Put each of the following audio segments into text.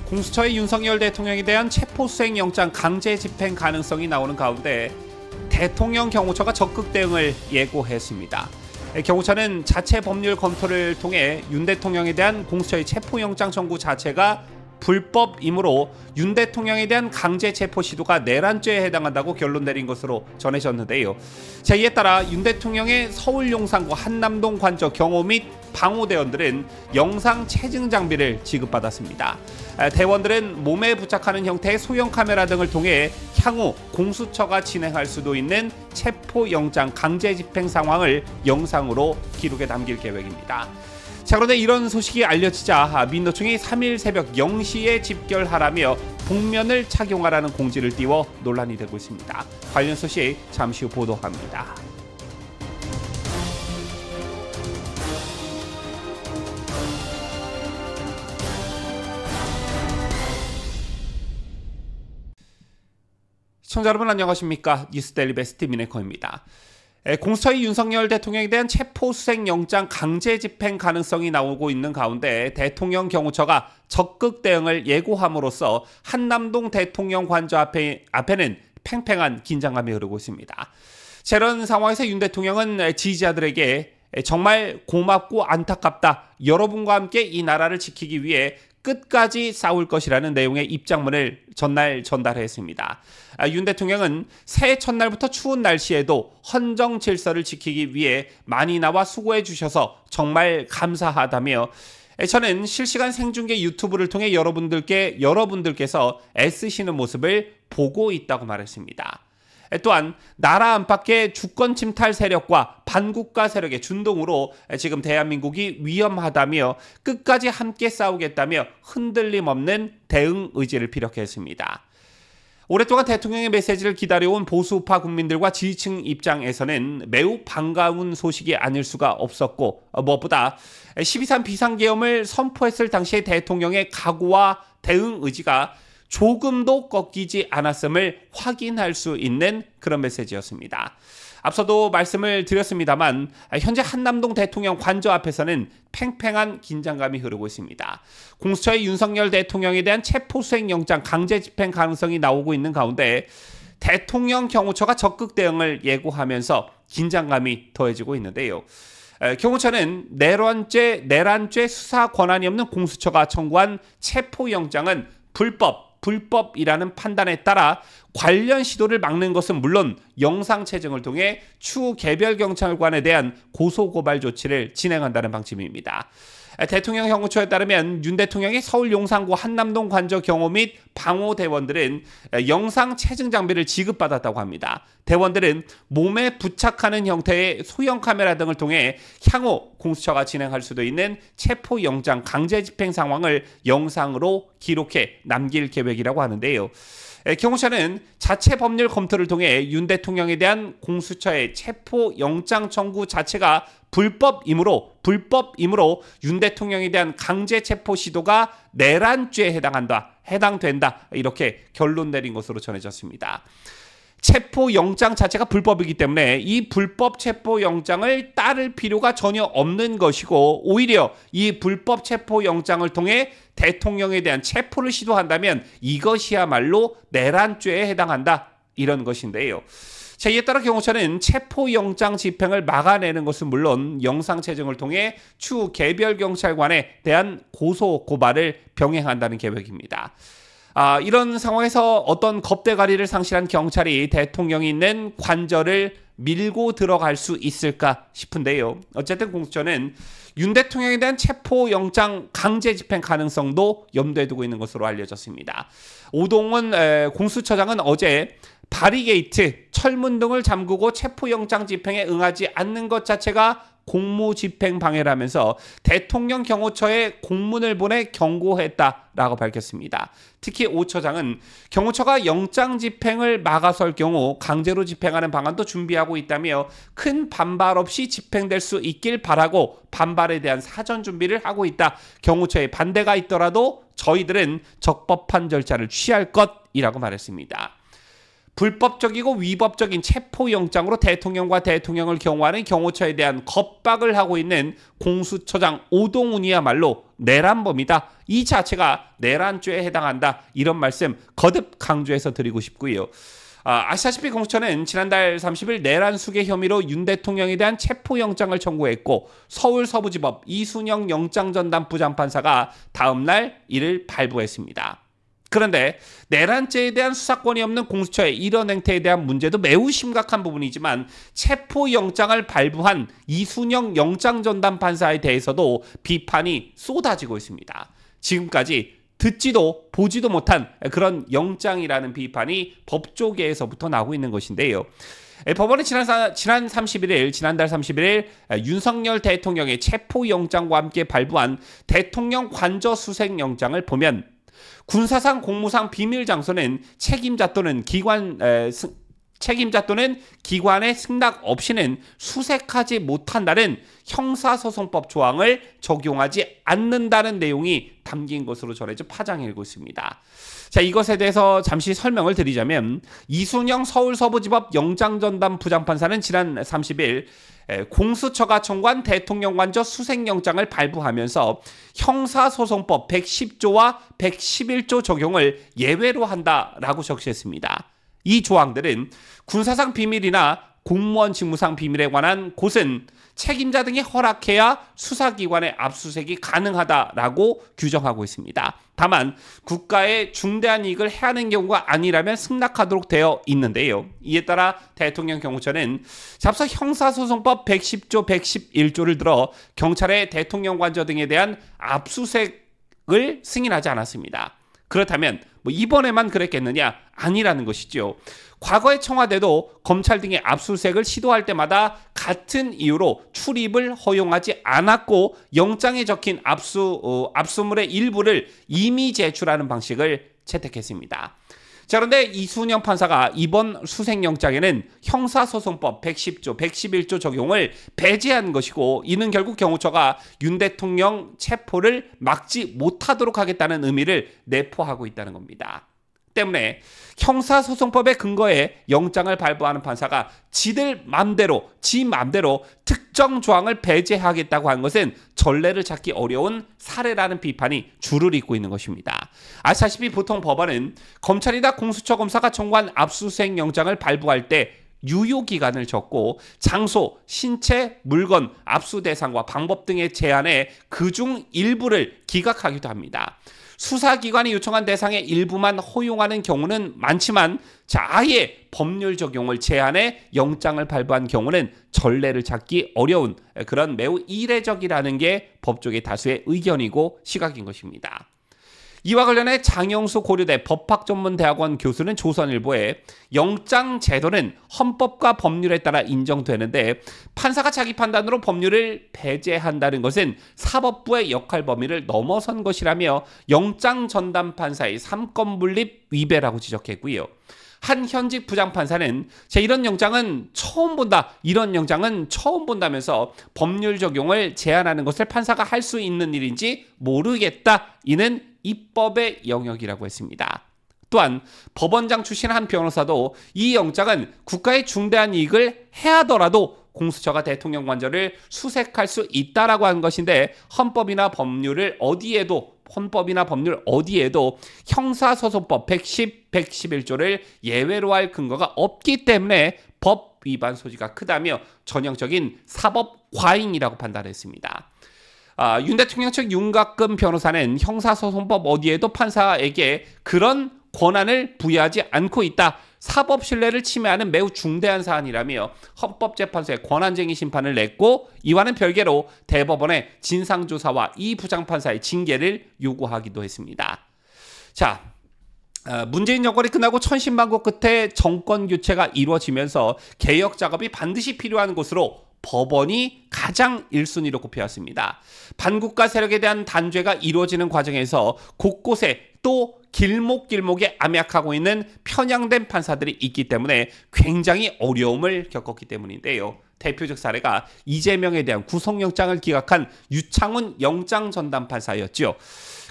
공수처의 윤석열 대통령에 대한 체포수행영장 강제 집행 가능성이 나오는 가운데 대통령 경호처가 적극 대응을 예고했습니다. 경호처는 자체 법률 검토를 통해 윤 대통령에 대한 공수처의 체포영장 청구 자체가 불법이므로 윤 대통령에 대한 강제 체포 시도가 내란죄에 해당한다고 결론 내린 것으로 전해졌는데요. 자, 이에 따라 윤 대통령의 서울 용산구 한남동 관저 경호 및 방호대원들은 영상 체증 장비를 지급받았습니다. 대원들은 몸에 부착하는 형태의 소형 카메라 등을 통해 향후 공수처가 진행할 수도 있는 체포영장 강제 집행 상황을 영상으로 기록에 남길 계획입니다. 자, 그런데 이런 소식이 알려지자 민노총이 3일 새벽 0시에 집결하라며 복면을 착용하라는 공지를 띄워 논란이 되고 있습니다. 관련 소식 잠시 후 보도합니다. 시청자 여러분 안녕하십니까? 뉴스데일리 베스트 미네커입니다. 공수처의 윤석열 대통령에 대한 체포수행영장 강제 집행 가능성이 나오고 있는 가운데 대통령 경호처가 적극 대응을 예고함으로써 한남동 대통령 관저 앞에는 팽팽한 긴장감이 흐르고 있습니다. 이런 상황에서 윤 대통령은 지지자들에게 정말 고맙고 안타깝다. 여러분과 함께 이 나라를 지키기 위해 끝까지 싸울 것이라는 내용의 입장문을 전날 전달했습니다. 윤 대통령은 새해 첫날부터 추운 날씨에도 헌정 질서를 지키기 위해 많이 나와 수고해 주셔서 정말 감사하다며 저는 실시간 생중계 유튜브를 통해 여러분들께서 애쓰시는 모습을 보고 있다고 말했습니다. 또한 나라 안팎의 주권 침탈 세력과 반국가 세력의 준동으로 지금 대한민국이 위험하다며 끝까지 함께 싸우겠다며 흔들림 없는 대응 의지를 피력했습니다. 오랫동안 대통령의 메시지를 기다려온 보수파 국민들과 지지층 입장에서는 매우 반가운 소식이 아닐 수가 없었고 무엇보다 12.3 비상계엄을 선포했을 당시의 대통령의 각오와 대응 의지가 조금도 꺾이지 않았음을 확인할 수 있는 그런 메시지였습니다. 앞서도 말씀을 드렸습니다만 현재 한남동 대통령 관저 앞에서는 팽팽한 긴장감이 흐르고 있습니다. 공수처의 윤석열 대통령에 대한 체포수행영장 강제 집행 가능성이 나오고 있는 가운데 대통령 경호처가 적극 대응을 예고하면서 긴장감이 더해지고 있는데요. 경호처는 내란죄 수사 권한이 없는 공수처가 청구한 체포영장은 불법이라는 판단에 따라 관련 시도를 막는 것은 물론 영상 체증을 통해 추후 개별 경찰관에 대한 고소고발 조치를 진행한다는 방침입니다. 대통령 경호처에 따르면 윤 대통령의 서울 용산구 한남동 관저 경호 및 방호대원들은 영상 체증 장비를 지급받았다고 합니다. 대원들은 몸에 부착하는 형태의 소형 카메라 등을 통해 향후 공수처가 진행할 수도 있는 체포영장 강제 집행 상황을 영상으로 기록해 남길 계획이라고 하는데요. 경호처는 자체 법률 검토를 통해 윤 대통령에 대한 공수처의 체포영장 청구 자체가 불법이므로 윤 대통령에 대한 강제 체포 시도가 내란죄에 해당된다 이렇게 결론 내린 것으로 전해졌습니다. 체포영장 자체가 불법이기 때문에 이 불법 체포영장을 따를 필요가 전혀 없는 것이고 오히려 이 불법 체포영장을 통해 대통령에 대한 체포를 시도한다면 이것이야말로 내란죄에 해당한다 이런 것인데요. 자, 이에 따라 경호처는 체포영장 집행을 막아내는 것은 물론 영상 체증을 통해 추후 개별 경찰관에 대한 고소 고발을 병행한다는 계획입니다. 이런 상황에서 어떤 겁대가리를 상실한 경찰이 대통령이 있는 관저를 밀고 들어갈 수 있을까 싶은데요. 어쨌든 공수처는 윤 대통령에 대한 체포영장 강제 집행 가능성도 염두에 두고 있는 것으로 알려졌습니다. 오동훈 공수처장은 어제 바리게이트, 철문 등을 잠그고 체포영장 집행에 응하지 않는 것 자체가 공무집행 방해라면서 대통령 경호처에 공문을 보내 경고했다라고 밝혔습니다. 특히 오 처장은 경호처가 영장 집행을 막아설 경우 강제로 집행하는 방안도 준비하고 있다며 큰 반발 없이 집행될 수 있길 바라고 반발에 대한 사전 준비를 하고 있다. 경호처의 반대가 있더라도 저희들은 적법한 절차를 취할 것이라고 말했습니다. 불법적이고 위법적인 체포영장으로 대통령과 대통령을 경호하는 경호처에 대한 겁박을 하고 있는 공수처장 오동훈이야말로 내란범이다. 이 자체가 내란죄에 해당한다. 이런 말씀 거듭 강조해서 드리고 싶고요. 아시다시피 공수처는 지난달 30일 내란 수괴 혐의로 윤 대통령에 대한 체포영장을 청구했고 서울 서부지법 이순영 영장전담 부장판사가 다음날 이를 발부했습니다. 그런데 내란죄에 대한 수사권이 없는 공수처의 이런 행태에 대한 문제도 매우 심각한 부분이지만 체포영장을 발부한 이순영 영장전담판사에 대해서도 비판이 쏟아지고 있습니다. 지금까지 듣지도 보지도 못한 그런 영장이라는 비판이 법조계에서부터 나오고 있는 것인데요. 법원은 지난달 31일 윤석열 대통령의 체포영장과 함께 발부한 대통령 관저수색영장을 보면 군사상 공무상 비밀 장소는 책임자 또는 기관의 승낙 없이는 수색하지 못한다는 형사소송법 조항을 적용하지 않는다는 내용이 담긴 것으로 전해져 파장이 일고 있습니다. 자, 이것에 대해서 잠시 설명을 드리자면 이순영 서울서부지법 영장전담 부장판사는 지난 30일 공수처가 청구한 대통령 관저 수색영장을 발부하면서 형사소송법 110조와 111조 적용을 예외로 한다라고 적시했습니다. 이 조항들은 군사상 비밀이나 공무원 직무상 비밀에 관한 곳은 책임자 등이 허락해야 수사기관의 압수수색이 가능하다라고 규정하고 있습니다. 다만 국가의 중대한 이익을 해하는 경우가 아니라면 승낙하도록 되어 있는데요. 이에 따라 대통령 경호처는 앞서 형사소송법 110조, 111조를 들어 경찰의 대통령 관저 등에 대한 압수수색을 승인하지 않았습니다. 그렇다면 이번에만 그랬겠느냐? 아니라는 것이죠. 과거의 청와대도 검찰 등의 압수수색을 시도할 때마다 같은 이유로 출입을 허용하지 않았고 영장에 적힌 압수물의 일부를 이미 제출하는 방식을 채택했습니다. 자, 그런데 이순영 판사가 이번 수색영장에는 형사소송법 110조, 111조 적용을 배제한 것이고 이는 결국 경호처가 윤 대통령 체포를 막지 못하도록 하겠다는 의미를 내포하고 있다는 겁니다. 때문에 형사소송법의 근거에 영장을 발부하는 판사가 지 맘대로 특정 조항을 배제하겠다고 한 것은 전례를 찾기 어려운 사례라는 비판이 줄을 잇고 있는 것입니다. 아시다시피 보통 법원은 검찰이나 공수처 검사가 청구한 압수수색 영장을 발부할 때 유효기간을 적고 장소, 신체, 물건, 압수 대상과 방법 등의 제한에 그중 일부를 기각하기도 합니다. 수사기관이 요청한 대상의 일부만 허용하는 경우는 많지만 아예 법률 적용을 제한해 영장을 발부한 경우는 전례를 찾기 어려운 그런 매우 이례적이라는 게 법조계 다수의 의견이고 시각인 것입니다. 이와 관련해 장영수 고려대 법학전문대학원 교수는 조선일보에 영장 제도는 헌법과 법률에 따라 인정되는데 판사가 자기 판단으로 법률을 배제한다는 것은 사법부의 역할 범위를 넘어선 것이라며 영장 전담 판사의 삼권 분립 위배라고 지적했고요. 한 현직 부장판사는 이런 영장은 처음 본다면서 법률 적용을 제한하는 것을 판사가 할 수 있는 일인지 모르겠다. 이는 입법의 영역이라고 했습니다. 또한 법원장 출신 한 변호사도 이 영장은 국가의 중대한 이익을 해하더라도 공수처가 대통령 관저를 수색할 수 있다라고 한 것인데 헌법이나 법률 어디에도 형사소송법 110, 111조를 예외로 할 근거가 없기 때문에 법 위반 소지가 크다며 전형적인 사법 과잉이라고 판단했습니다. 윤 대통령 측 윤곽금 변호사는 형사소송법 어디에도 판사에게 그런 권한을 부여하지 않고 있다. 사법 신뢰를 침해하는 매우 중대한 사안이라며 헌법재판소에 권한쟁의 심판을 냈고 이와는 별개로 대법원의 진상조사와 이 부장판사의 징계를 요구하기도 했습니다. 자, 문재인 정권이 끝나고 천신만고 끝에 정권 교체가 이루어지면서 개혁 작업이 반드시 필요한 곳으로 법원이 가장 1순위로 꼽혀왔습니다. 반국가 세력에 대한 단죄가 이루어지는 과정에서 곳곳에 또 길목길목에 암약하고 있는 편향된 판사들이 있기 때문에 굉장히 어려움을 겪었기 때문인데요. 대표적 사례가 이재명에 대한 구속영장을 기각한 유창훈 영장전담판사였죠.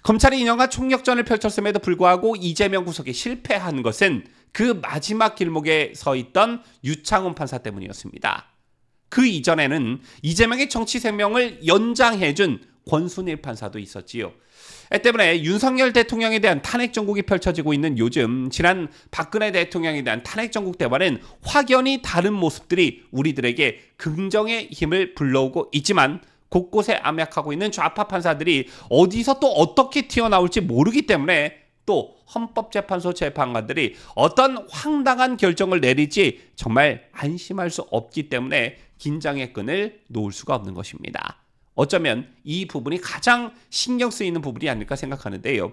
검찰이 인용한 총력전을 펼쳤음에도 불구하고 이재명 구속에 실패한 것은 그 마지막 길목에 서 있던 유창훈 판사 때문이었습니다. 그 이전에는 이재명의 정치 생명을 연장해준 권순일 판사도 있었지요. 때문에 윤석열 대통령에 대한 탄핵 정국이 펼쳐지고 있는 요즘 지난 박근혜 대통령에 대한 탄핵 정국대와는 확연히 다른 모습들이 우리들에게 긍정의 힘을 불러오고 있지만 곳곳에 암약하고 있는 좌파 판사들이 어디서 또 어떻게 튀어나올지 모르기 때문에 또 헌법재판소 재판관들이 어떤 황당한 결정을 내릴지 정말 안심할 수 없기 때문에 긴장의 끈을 놓을 수가 없는 것입니다. 어쩌면 이 부분이 가장 신경 쓰이는 부분이 아닐까 생각하는데요.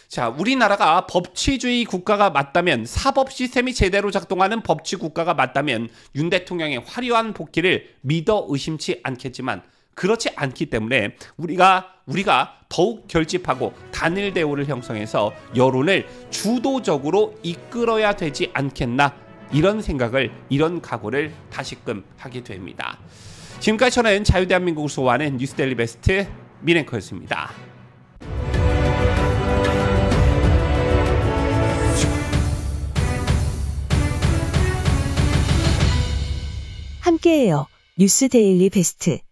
자, 우리나라가 법치주의 국가가 맞다면, 사법 시스템이 제대로 작동하는 법치 국가가 맞다면 윤 대통령의 화려한 복귀를 믿어 의심치 않겠지만 그렇지 않기 때문에 우리가 더욱 결집하고 단일 대우를 형성해서 여론을 주도적으로 이끌어야 되지 않겠나, 이런 생각을, 이런 각오를 다시금 하게 됩니다. 지금까지 저는 자유대한민국을 소화하는 뉴스데일리 베스트 민앵커였습니다. 함께해요. 뉴스데일리 베스트.